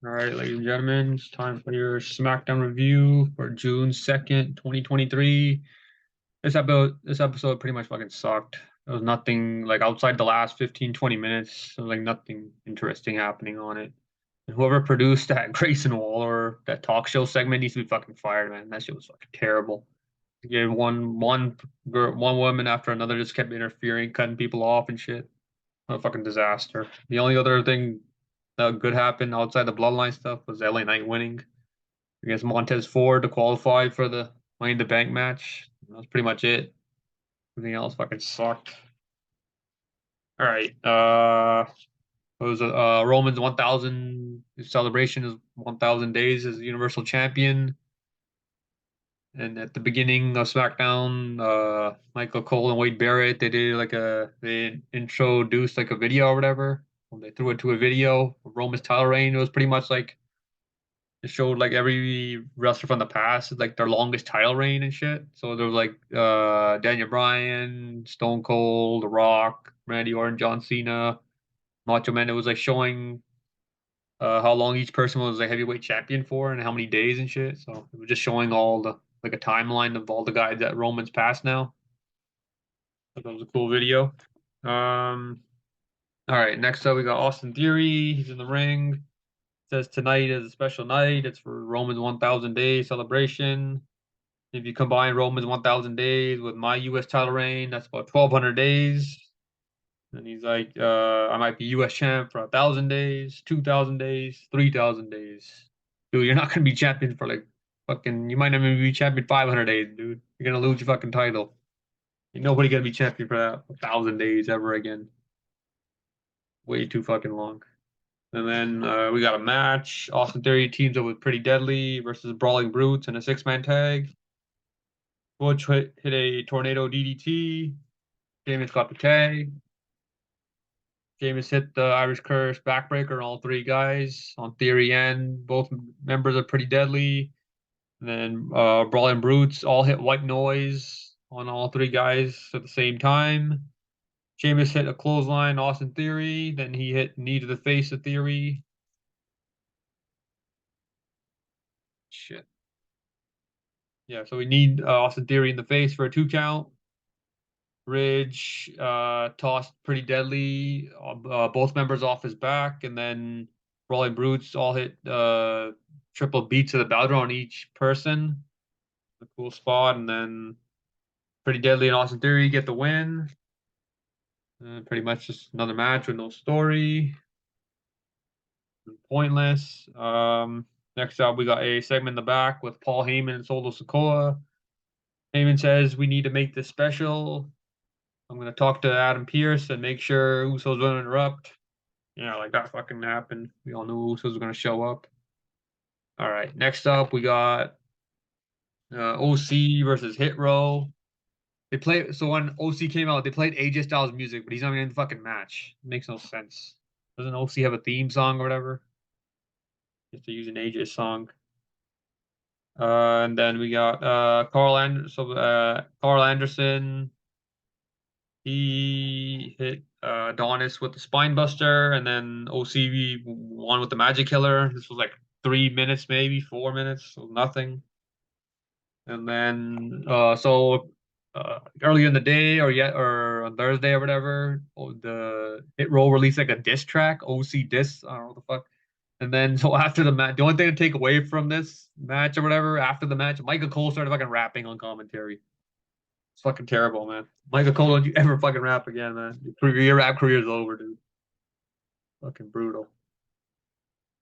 All right, ladies and gentlemen, it's time for your Smackdown review for June 2nd, 2023. This episode pretty much fucking sucked. There was nothing like outside the last 15, 20 minutes. There was like nothing interesting happening on it. And whoever produced that Grayson Waller, that talk show segment needs to be fucking fired, man. That shit was fucking terrible. Yeah, one woman after another just kept interfering, cutting people off and shit. What a fucking disaster. The only other thing that could happen outside the Bloodline stuff was LA Knight winning against Montez Ford to qualify for the Money in the Bank match. That was pretty much it. Everything else fucking sucked. All right. It was Roman's 1,000 celebration is 1,000 days as Universal Champion. And at the beginning of SmackDown, Michael Cole and Wade Barrett, they introduced like a video or whatever. When they threw it to a video, Roman's title reign. It was pretty much like it showed like every wrestler from the past, like their longest title reign and shit. So there was like Daniel Bryan, Stone Cold, The Rock, Randy Orton, John Cena, Macho Man. It was like showing how long each person was a heavyweight champion for and how many days and shit. So it was just showing all the like a timeline of all the guys that Roman's passed now. So that was a cool video. Um, all right, next up we got Austin Theory. He's in the ring. Says tonight is a special night. It's for Roman's 1,000 day celebration. If you combine Roman's 1,000 days with my U.S. title reign, that's about 1,200 days. And he's like, I might be U.S. champ for 1,000 days, 2,000 days, 3,000 days. Dude, you're not gonna be champion for like fucking. You might not even be champion 500 days, dude. You're gonna lose your fucking title. Ain't nobody gonna be champion for that 1,000 days ever again. Way too fucking long. And then we got a match. Austin Theory teams up with Pretty Deadly versus Brawling Brutes in a six-man tag. Butch hit a tornado DDT. James got the tag. James hit the Irish Curse backbreaker on all three guys on Theory and both members are Pretty Deadly. And then Brawling Brutes all hit White Noise on all three guys at the same time. Sheamus hit a clothesline, Austin Theory. Then he hit knee to the face of Theory. Shit. Yeah, so we need Austin Theory in the face for a 2 count. Ridge tossed Pretty Deadly, both members off his back, and then Brawling Brutes all hit triple beats of the Bowder on each person. A cool spot, and then Pretty Deadly and Austin Theory get the win. Pretty much just another match with no story. Pointless. Next up, we got a segment in the back with Paul Heyman and Solo Sikoa. Heyman says we need to make this special. I'm gonna talk to Adam Pearce and make sure Usos don't interrupt. Yeah, like that fucking happened. We all knew Usos were gonna show up. All right, next up we got OC versus Hit Row. They play so when OC came out, they played AJ Styles music, but he's not even in the fucking match. It makes no sense. Doesn't OC have a theme song or whatever? You have to use an AJ song. And then we got Carl Anderson. He hit Adonis with the spine buster, and then OCV won with the magic killer. This was like 3 minutes, maybe 4 minutes, so nothing. And then earlier in the day or on Thursday or whatever, the Hit Row released like a diss track, OC diss. I don't know what the fuck. And then so after the match, the only thing to take away from this match or whatever, after the match, Michael Cole started fucking rapping on commentary. It's fucking terrible, man. Michael Cole, don't you ever fucking rap again, man. Your rap career is over, dude. Fucking brutal.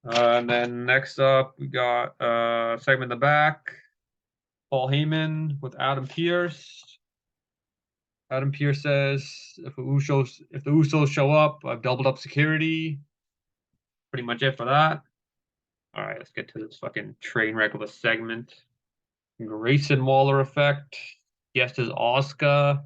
And then next up, we got segment in the back. Paul Heyman with Adam Pearce. Adam Pearce says, if the Usos show up, I've doubled up security. Pretty much it for that. All right, let's get to this fucking train wreck of a segment. Grayson Waller effect. Guest is Oscar.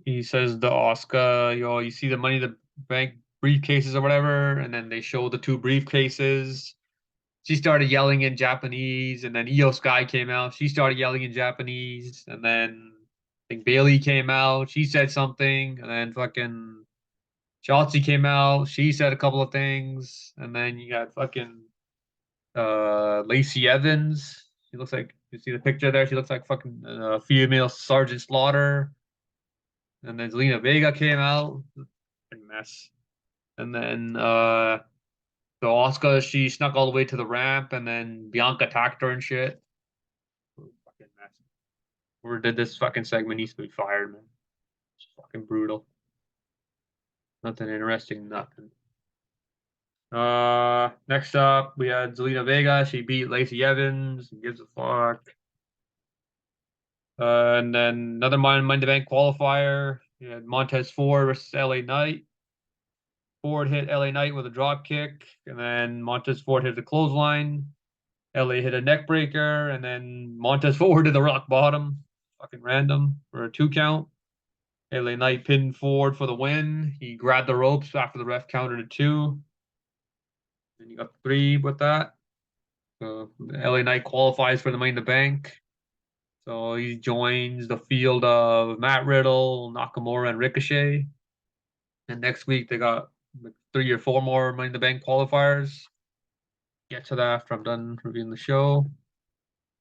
He says the Oscar, you see the Money in the Bank briefcases or whatever, and then they show the two briefcases. She started yelling in Japanese, and then Io Sky came out. She started yelling in Japanese, and then I think Bailey came out. She said something, and then fucking Shotzi came out. She said a couple of things, and then you got fucking Lacey Evans. She looks like, you see the picture there. She looks like fucking female Sergeant Slaughter. And then Zelina Vega came out. Fucking mess. And then so Asuka, she snuck all the way to the ramp, and then Bianca attacked her and shit. Fucking mess. Whoever did this fucking segment needs to be fired, man. It's fucking brutal. Nothing interesting, nothing. Next up, we had Zelina Vega. She beat Lacey Evans. Who gives a fuck? And then another Money in the Bank qualifier. You had Montez Ford versus LA Knight. Ford hit LA Knight with a drop kick, and then Montez Ford hit the clothesline. LA hit a neck breaker, and then Montez Ford did the rock bottom. Fucking random for a 2 count. LA Knight pinned Ford for the win. He grabbed the ropes after the ref counted a 2. And you got 3 with that. So LA Knight qualifies for the Money in the Bank. So he joins the field of Matt Riddle, Nakamura, and Ricochet. And next week they got like 3 or 4 more Money in the Bank qualifiers. Get to that after I'm done reviewing the show.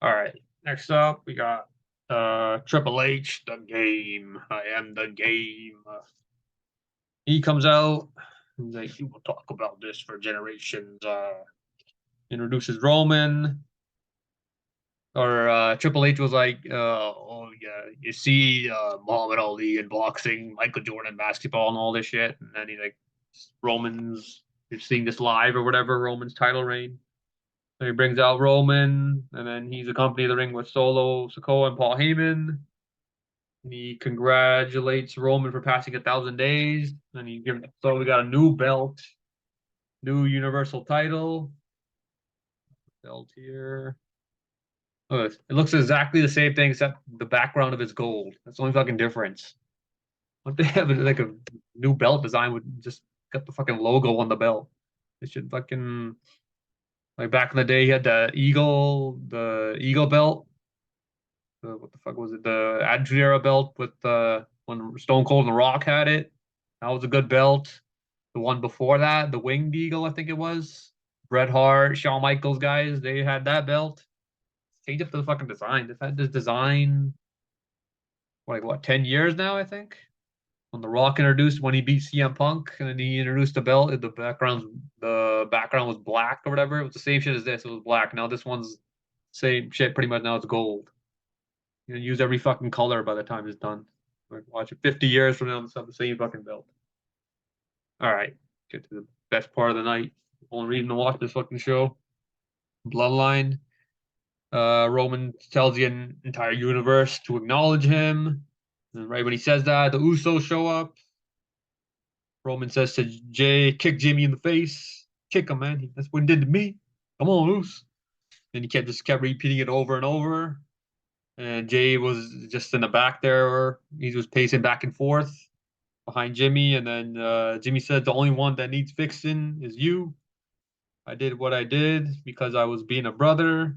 All right. Next up, we got Triple H, the game. I am the game. He comes out. He's like, "We will talk about this for generations." Introduces Roman. Or Triple H was like, "Oh yeah, you see Muhammad Ali in boxing, Michael Jordan in basketball, and all this shit." And then he's like, "Roman's, you're seeing this live or whatever, Roman's title reign." So he brings out Roman, and then he's accompanied the ring with Solo Sikoa and Paul Heyman. And he congratulates Roman for passing 1,000 days. And so we got a new belt, new Universal title belt here. Oh, it looks exactly the same thing except the background of it's gold. That's the only fucking difference. What they have like a new belt design would just got the fucking logo on the belt. They should fucking, like back in the day, he had the eagle belt. What the fuck was it? The Attitude Era belt with when Stone Cold and The Rock had it. That was a good belt. The one before that, the Winged Eagle, I think it was. Bret Hart, Shawn Michaels guys, they had that belt. Change up the fucking design. They've had this design like what, 10 years now, I think. When The Rock introduced when he beat CM Punk and then he introduced the belt, the background was black or whatever. It was the same shit as this. It was black. Now this one's same shit pretty much. Now it's gold. You can use every fucking color by the time it's done. Like watch it 50 years from now, it's the same fucking belt. All right, get to the best part of the night. Only reason to watch this fucking show. Bloodline. Roman tells the entire universe to acknowledge him. And right when he says that, the Usos show up. Roman says to Jay, "Kick Jimmy in the face. Kick him, man. That's what he did to me. Come on, Us." And he kept repeating it over and over. And Jay was just in the back there. He was pacing back and forth behind Jimmy. And then Jimmy said, "The only one that needs fixing is you. I did what I did because I was being a brother.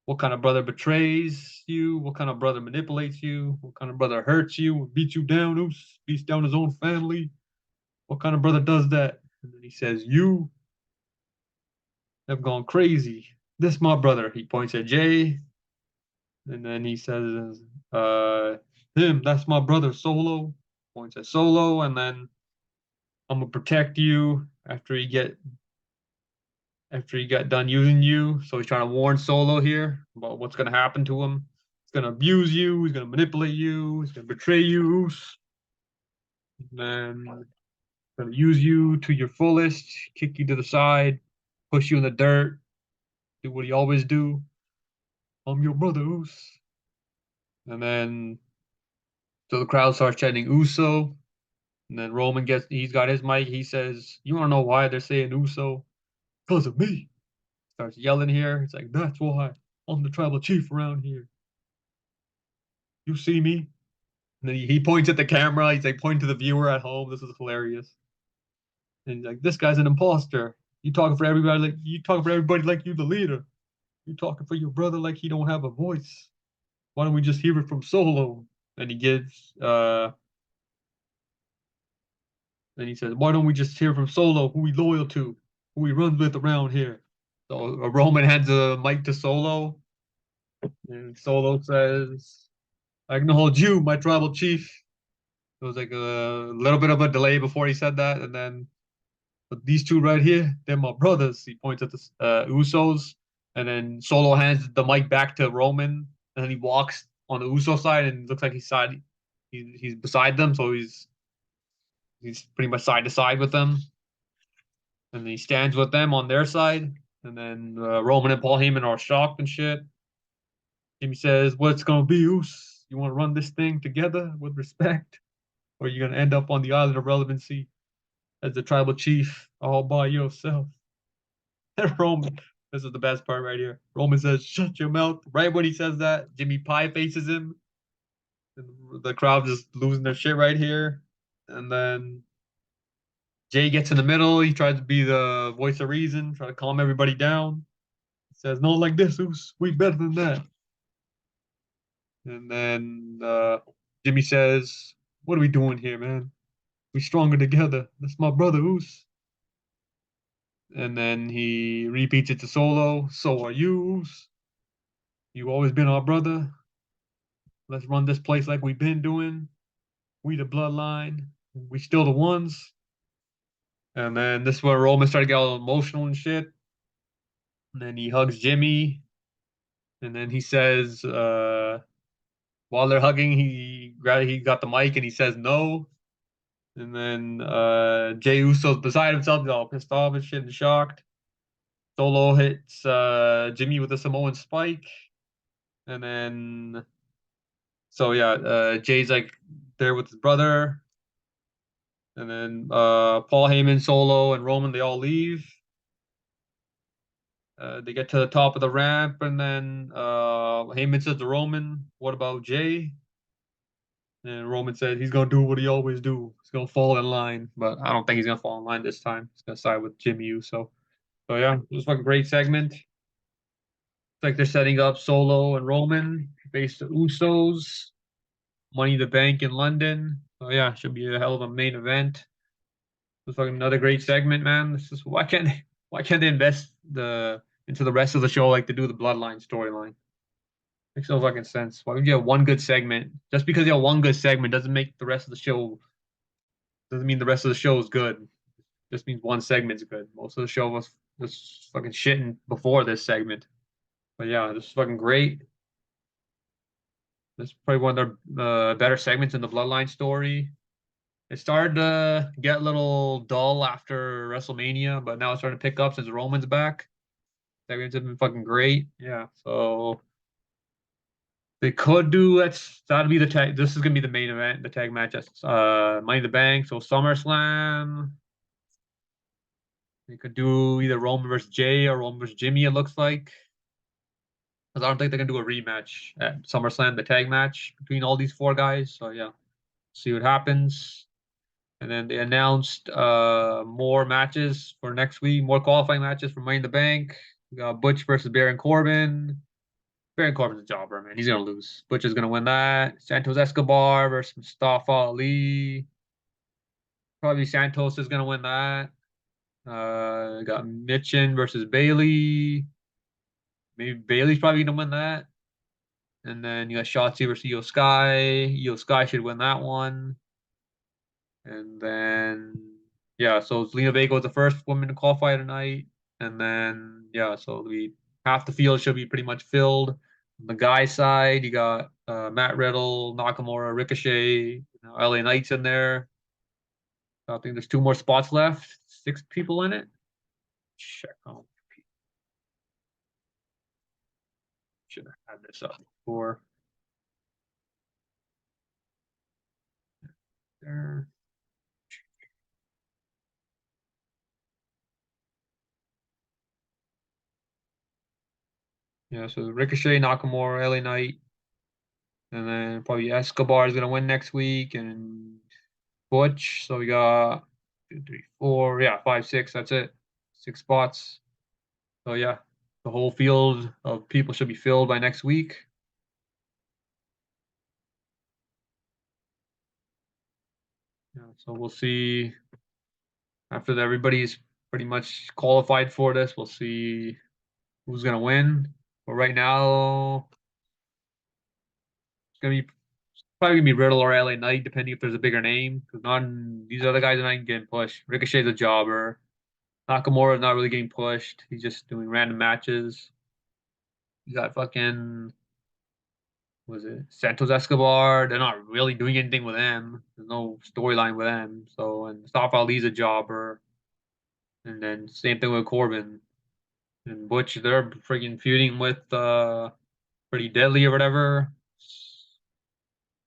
What kind of brother betrays you? What kind of brother manipulates you? What kind of brother hurts you, beats you down, beats down his own family? What kind of brother does that?" And then he says, "You have gone crazy. This my brother." He points at Jay. And then he says, "Him, that's my brother, Solo." Points at Solo. And then, "I'm gonna protect you after he got done using you." So he's trying to warn Solo here about what's gonna happen to him. He's gonna abuse you. He's gonna manipulate you. He's gonna betray you. And then gonna use you to your fullest, kick you to the side, push you in the dirt, do what he always do. "I'm your brother, Oos." And then so the crowd starts chanting Uso. And then he's got his mic. He says, "You want to know why they're saying Uso? Because of me." Starts yelling here. It's like, "That's why I'm the tribal chief around here. You see me?" And then he points at the camera. He's like pointing to the viewer at home. This is hilarious. And he's like, "This guy's an imposter. You talking for everybody like you the leader. You talking for your brother like he don't have a voice. Why don't we just hear it from Solo?" And he gives Then he says, "Why don't we just hear from Solo, who we loyal to, who we runs with around here?" So Roman hands a mic to Solo, and Solo says, "I acknowledge you, my tribal chief." It was like a little bit of a delay before he said that, and then, "But these two right here, they're my brothers." He points at the Usos, and then Solo hands the mic back to Roman, and then he walks on the Uso side, and it looks like he's beside them, so he's pretty much side to side with them, and then he stands with them on their side, and then Roman and Paul Heyman are shocked and shit. Jimmy says, "What's gonna be, Us? You want to run this thing together with respect, or are you gonna end up on the island of relevancy as the tribal chief all by yourself?" And Roman, this is the best part right here. Roman says, "Shut your mouth." Right when he says that, Jimmy Pie faces him. And the crowd just losing their shit right here. And then Jay gets in the middle. He tries to be the voice of reason, try to calm everybody down. He says, "No, like this, Us. We better than that." And then Jimmy says, "What are we doing here, man? We stronger together. That's my brother, Us." And then he repeats it to Solo. "So are you, Us. You always been our brother. Let's run this place like we've been doing. We the bloodline. We still the ones." And then this is where Roman started to get all emotional and shit. And then he hugs Jimmy. And then he says, while they're hugging, he got the mic and he says no. And then Jey Uso's beside himself, he's all pissed off and shit and shocked. Solo hits Jimmy with a Samoan spike. And then, so yeah, Jay's like there with his brother. And then Paul Heyman, Solo, and Roman, they all leave. They get to the top of the ramp, and then Heyman says to Roman, "What about Jay?" And Roman said he's gonna do what he always do. He's gonna fall in line, but I don't think he's gonna fall in line this time. He's gonna side with Jimmy Uso. So yeah, it was like a great segment. It's like they're setting up Solo and Roman face the Usos, Money in the Bank in London. So yeah, should be a hell of a main event. It's like another great segment, man. This is why can't they invest the into the rest of the show like to do the Bloodline storyline? Makes no fucking sense. Why would you have one good segment? Just because you have one good segment doesn't make the rest of the show doesn't mean the rest of the show is good. Just means one segment's good. Most of the show was fucking shitting before this segment. But yeah, this is fucking great. This is probably one of the better segments in the Bloodline story. It started to get a little dull after WrestleMania, but now it's starting to pick up since Roman's back. Segments have been fucking great. Yeah, so they could do that'll be the tag. This is gonna be the main event, the tag match. That's Money in the Bank. So SummerSlam. They could do either Roman versus Jay or Roman versus Jimmy. It looks like, because I don't think they're gonna do a rematch at SummerSlam, the tag match between all these four guys. So yeah, see what happens. And then they announced more matches for next week, more qualifying matches for Money in the Bank. We got Butch versus Baron Corbin. Baron Corbin's a jobber, man. He's gonna lose. Butch is gonna win that. Santos Escobar versus Mustafa Ali. Probably Santos is gonna win that. Got Mitchin versus Bailey. Maybe Bailey's probably gonna win that. And then you got Shotzi versus Io Sky. Io Sky should win that one. And then yeah, so Zelina Vega was the first woman to qualify tonight. And then yeah, so we half the field should be pretty much filled. On the guy side, you got Matt Riddle, Nakamura, Ricochet, LA Knight's in there. I think there's two more spots left. 6 people in it. Check on. Should have had this up before. There. Yeah, so Ricochet, Nakamura, LA Knight, and then probably Escobar is gonna win next week, and Butch. So we got 2, 3, 4, yeah, 5, 6. That's it. 6 spots. So yeah, the whole field of people should be filled by next week. Yeah, so we'll see After everybody's pretty much qualified for this, we'll see who's gonna win. But right now, it's gonna be probably gonna be Riddle or LA Knight, depending if there's a bigger name. Because none these other guys are not getting pushed. Ricochet's a jobber. Nakamura's not really getting pushed. He's just doing random matches. You got fucking was it Santos Escobar? They're not really doing anything with them. There's no storyline with them. So and Mustafa Ali's a jobber. And then same thing with Corbin and Butch. They're freaking feuding with Pretty Deadly or whatever.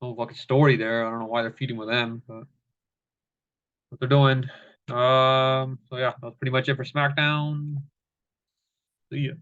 No fucking story there. I don't know why they're feuding with them, but what they're doing. So yeah, that's pretty much it for SmackDown. See ya.